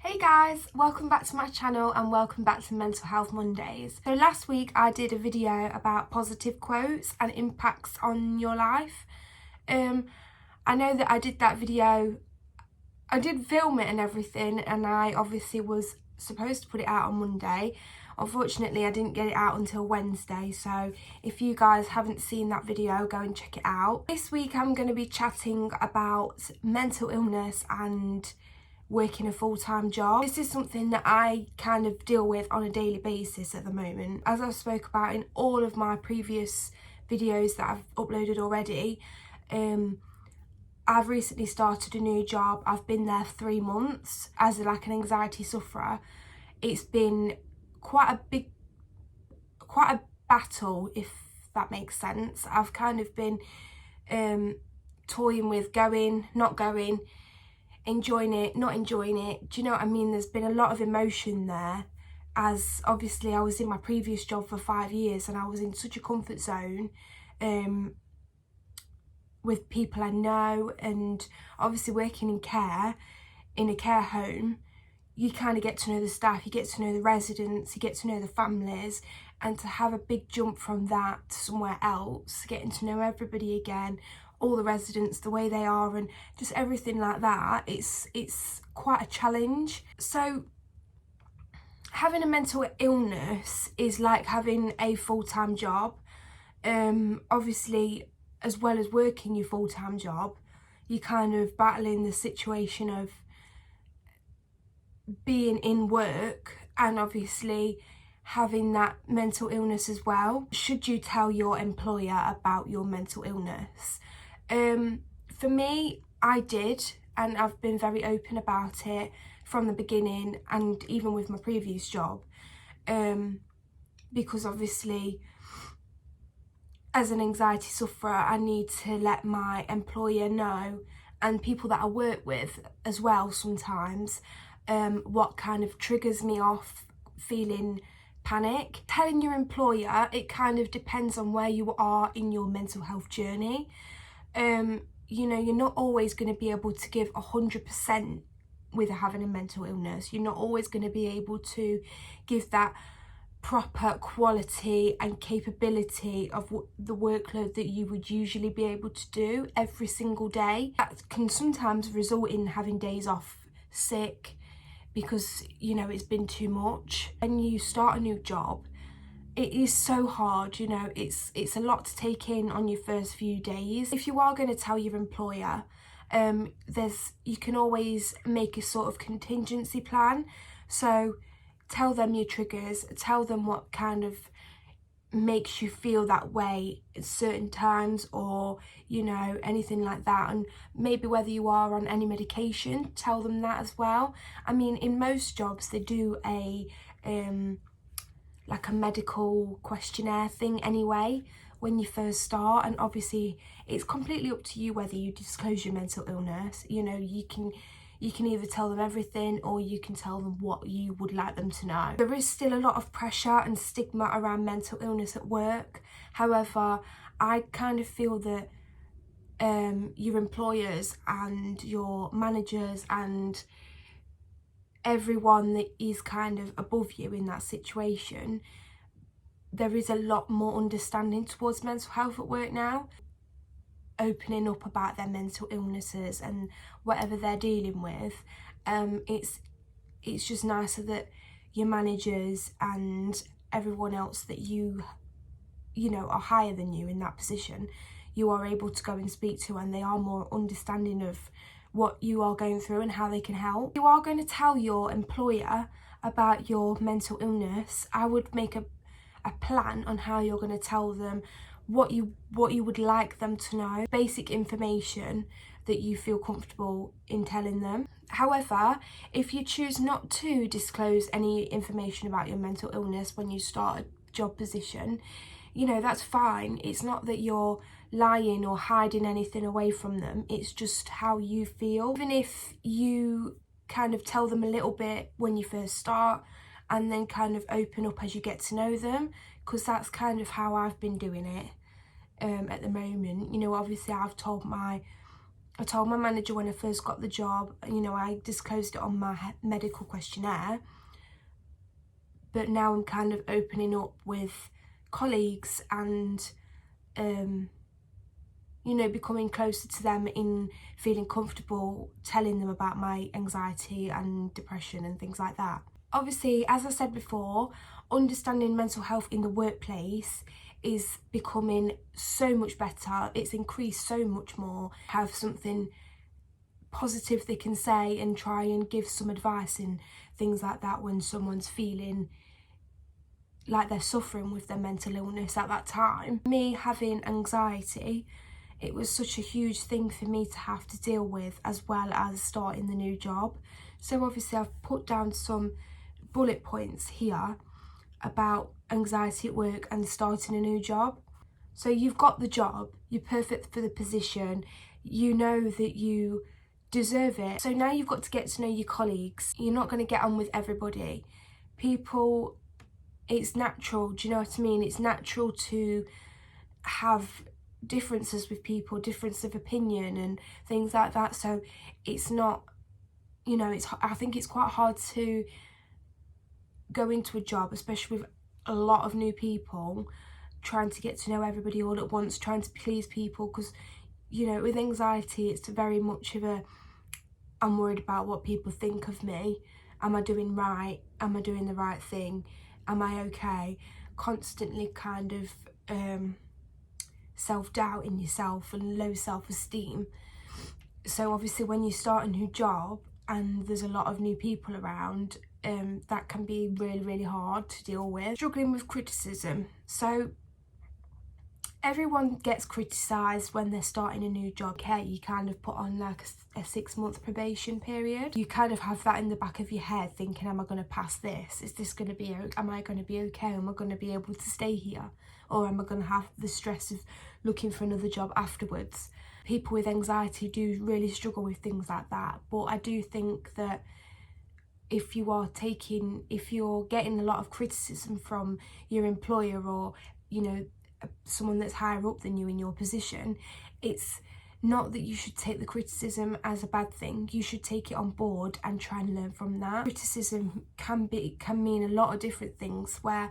Hey guys, welcome back to my channel and welcome back to Mental Health Mondays. So last week I did a video about positive quotes and impacts on your life. I know that I did that video, I did film it and everything, and I obviously was supposed to put it out on Monday. Unfortunately, I didn't get it out until Wednesday, so if you guys haven't seen that video, go and check it out. This week I'm going to be chatting about mental illness and working a full-time job. This is something that I kind of deal with on a daily basis at the moment. As I've spoke about in all of my previous videos that I've uploaded already, I've recently started a new job. I've been there 3 months as an anxiety sufferer. It's been quite a battle, if that makes sense. I've kind of been toying with going, not going, enjoying it, not enjoying it. Do you know what I mean? There's been a lot of emotion there, as obviously I was in my previous job for 5 years and I was in such a comfort zone with people I know, and obviously working in care, in a care home, you kind of get to know the staff, you get to know the residents, you get to know the families, and to have a big jump from that to somewhere else, getting to know everybody again, all the residents, the way they are, and just everything like that, it's quite a challenge. So having a mental illness is like having a full-time job. Obviously, as well as working your full-time job, you're kind of battling the situation of being in work and obviously having that mental illness as well. Should you tell your employer about your mental illness? For me, I did, and I've been very open about it from the beginning, and even with my previous job, because obviously as an anxiety sufferer I need to let my employer know, and people that I work with as well sometimes, what kind of triggers me off feeling panic. Telling your employer, it kind of depends on where you are in your mental health journey. You know, you're not always going to be able to give 100% with having a mental illness. You're not always going to be able to give that proper quality and capability of the workload that you would usually be able to do every single day. That can sometimes result in having days off sick because, you know, it's been too much. When you start a new job, it is so hard, you know, it's a lot to take in on your first few days. If you are going to tell your employer, you can always make a sort of contingency plan. So tell them your triggers, tell them what kind of makes you feel that way at certain times, or, you know, anything like that. And maybe whether you are on any medication, tell them that as well. I mean, in most jobs they do a like a medical questionnaire thing anyway when you first start, and obviously it's completely up to you whether you disclose your mental illness. You know, you can either tell them everything or you can tell them what you would like them to know. There is still a lot of pressure and stigma around mental illness at work. However, I kind of feel that your employers and your managers and everyone that is kind of above you in that situation, there is a lot more understanding towards mental health at work now, opening up about their mental illnesses and whatever they're dealing with. It's just nicer that your managers and everyone else that you know are higher than you in that position, you are able to go and speak to, and they are more understanding of what you are going through and how they can help. If you are going to tell your employer about your mental illness, I would make a plan on how you're going to tell them, what you would like them to know, basic information that you feel comfortable in telling them. However, if you choose not to disclose any information about your mental illness when you start a job position, you know, that's fine. It's not that you're lying or hiding anything away from them, it's just how you feel. Even if you kind of tell them a little bit when you first start and then kind of open up as you get to know them, because that's kind of how I've been doing it at the moment. You know, obviously I've told my I told my manager when I first got the job, you know, I disclosed it on my medical questionnaire, but now I'm kind of opening up with colleagues and, you know, becoming closer to them in feeling comfortable telling them about my anxiety and depression and things like that. Obviously, as I said before, understanding mental health in the workplace is becoming so much better. It's increased so much more. Have something positive they can say and try and give some advice and things like that when someone's feeling like they're suffering with their mental illness at that time. Me having anxiety, it was such a huge thing for me to have to deal with, as well as starting the new job. So obviously I've put down some bullet points here about anxiety at work and starting a new job. So you've got the job, you're perfect for the position, you know that you deserve it. So now you've got to get to know your colleagues. You're not going to get on with everybody. People, it's natural, do you know what I mean? It's natural to have differences with people, difference of opinion and things like that. So it's not, you know, I think it's quite hard to go into a job, especially with a lot of new people, trying to get to know everybody all at once, trying to please people, because, you know, with anxiety it's very much of a, I'm worried about what people think of me. Am I doing right? Am I doing the right thing? Am I okay? Constantly kind of self-doubt in yourself and low self-esteem. So obviously when you start a new job and there's a lot of new people around, that can be really, really hard to deal with. Struggling with criticism. So everyone gets criticised when they're starting a new job. Okay, you kind of put on like a 6-month probation period. You kind of have that in the back of your head thinking, am I going to pass this? Is this going to be, am I going to be okay? Am I going to be able to stay here? Or am I going to have the stress of looking for another job afterwards? People with anxiety do really struggle with things like that. But I do think that if you're getting a lot of criticism from your employer, or, you know, someone that's higher up than you in your position, it's not that you should take the criticism as a bad thing. You should take it on board and try and learn from that. Criticism can mean a lot of different things, where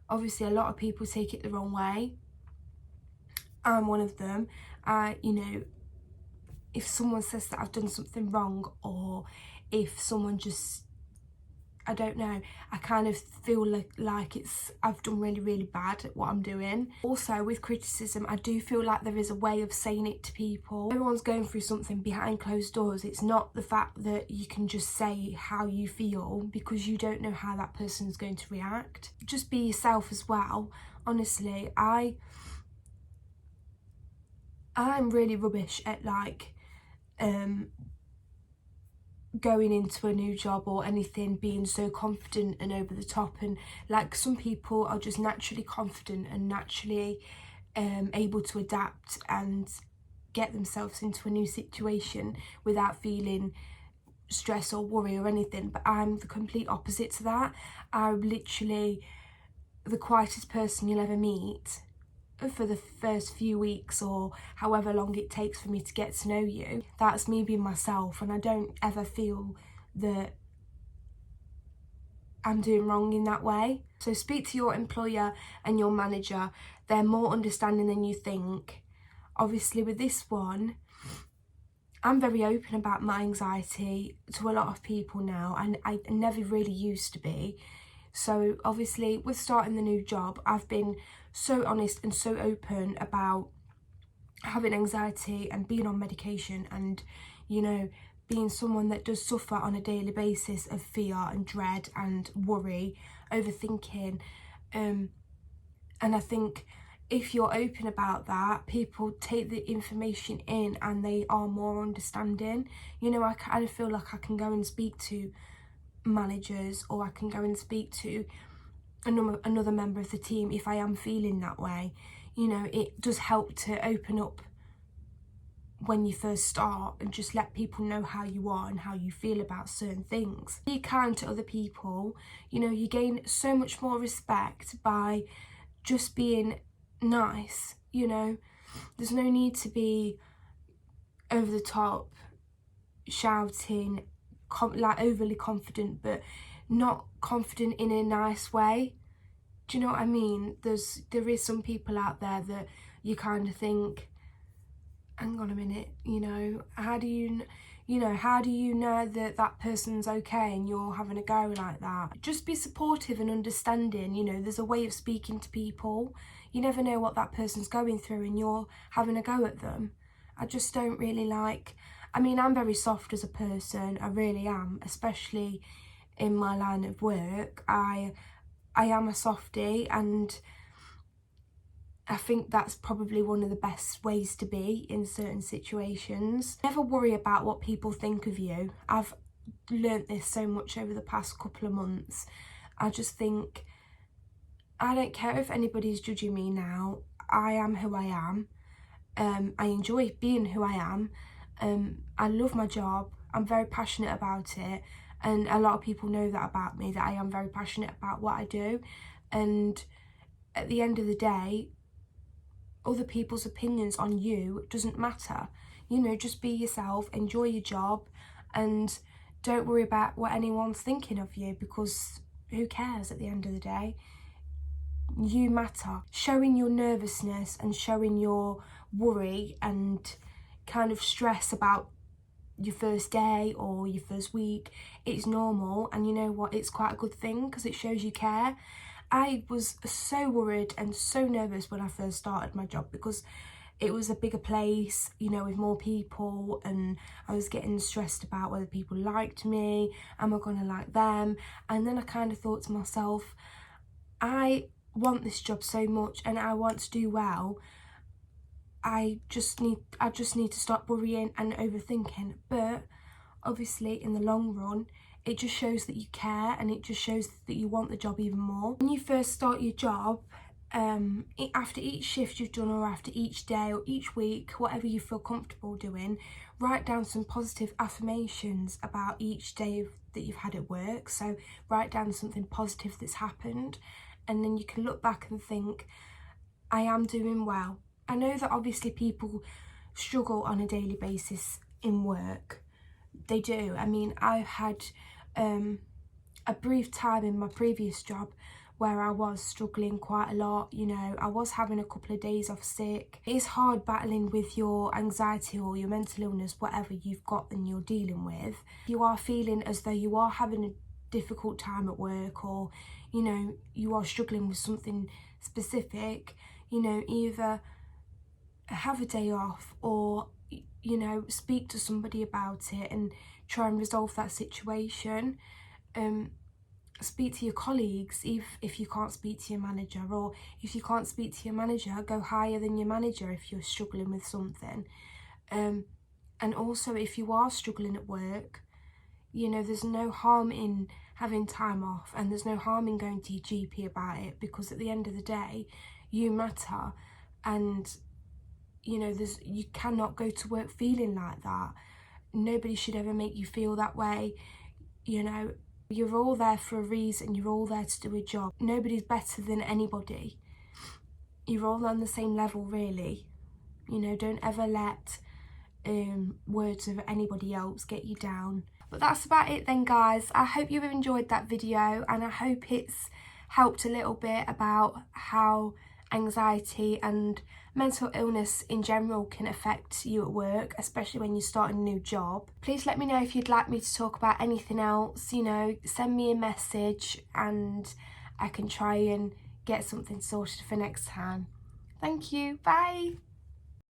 obviously a lot of people take it the wrong way. I'm one of them. You know, if someone says that I've done something wrong, or if someone just, I don't know, I kind of feel like I've done really, really bad at what I'm doing. Also with criticism, I do feel like there is a way of saying it to people. Everyone's going through something behind closed doors. It's not the fact that you can just say how you feel, because you don't know how that person's going to react. Just be yourself as well. Honestly, I'm really rubbish at like going into a new job or anything being so confident and over the top, and like some people are just naturally confident and naturally able to adapt and get themselves into a new situation without feeling stress or worry or anything. But I'm the complete opposite to that. I'm literally the quietest person you'll ever meet for the first few weeks, or however long it takes for me to get to know you. That's me being myself, and I don't ever feel that I'm doing wrong in that way. So speak to your employer and your manager. They're more understanding than you think. Obviously with this one, I'm very open about my anxiety to a lot of people now, and I never really used to be. So obviously with starting the new job, I've been so honest and so open about having anxiety and being on medication, and, you know, being someone that does suffer on a daily basis of fear and dread and worry, overthinking. And I think if you're open about that, people take the information in and they are more understanding. You know, I kind of feel like I can go and speak to managers, or I can go and speak to another member of the team if I am feeling that way. You know, it does help to open up when you first start and just let people know how you are and how you feel about certain things. Be kind to other people. You know, you gain so much more respect by just being nice. You know, there's no need to be over the top, shouting, like overly confident, but not confident in a nice way. Do you know what I mean? There is some people out there that you kind of think, hang on a minute, you know, how do you know that that person's okay and you're having a go like that? Just be supportive and understanding. You know, there's a way of speaking to people. You never know what that person's going through and you're having a go at them. I just don't really like, I mean, I'm very soft as a person, I really am, especially in my line of work. I am a softie, and I think that's probably one of the best ways to be in certain situations. Never worry about what people think of you. I've learnt this so much over the past couple of months. I just think, I don't care if anybody's judging me now. I am who I am. I enjoy being who I am. I love my job. I'm very passionate about it. And a lot of people know that about me, that I am very passionate about what I do. And at the end of the day, other people's opinions on you doesn't matter. You know, just be yourself, enjoy your job, and don't worry about what anyone's thinking of you, because who cares at the end of the day? You matter. Showing your nervousness and showing your worry and kind of stress about your first day or your first week, it's normal, and you know what, it's quite a good thing because it shows you care. I was so worried and so nervous when I first started my job because it was a bigger place, you know, with more people, and I was getting stressed about whether people liked me, am I gonna like them? And then I kind of thought to myself, I want this job so much and I want to do well. I just need to stop worrying and overthinking. But obviously in the long run, it just shows that you care, and it just shows that you want the job even more. When you first start your job, after each shift you've done, or after each day or each week, whatever you feel comfortable doing, write down some positive affirmations about each day that you've had at work. So write down something positive that's happened, and then you can look back and think, I am doing well. I know that obviously people struggle on a daily basis in work. They do. I mean, I've had a brief time in my previous job where I was struggling quite a lot. You know, I was having a couple of days off sick. It is hard battling with your anxiety or your mental illness, whatever you've got and you're dealing with. If you are feeling as though you are having a difficult time at work, or, you know, you are struggling with something specific, you know, either have a day off or, you know, speak to somebody about it and try and resolve that situation. Speak to your colleagues if you can't speak to your manager, or if you can't speak to your manager, go higher than your manager if you're struggling with something. And also, if you are struggling at work, you know, there's no harm in having time off, and there's no harm in going to your GP about it, because at the end of the day, you matter. And you know, you cannot go to work feeling like that. Nobody should ever make you feel that way. You know, you're all there for a reason. You're all there to do a job. Nobody's better than anybody. You're all on the same level, really. You know, don't ever let words of anybody else get you down. But that's about it then, guys. I hope you've enjoyed that video, and I hope it's helped a little bit about how anxiety and mental illness in general can affect you at work, especially when you start a new job. Please let me know if you'd like me to talk about anything else. You know, send me a message and I can try and get something sorted for next time. Thank you. Bye.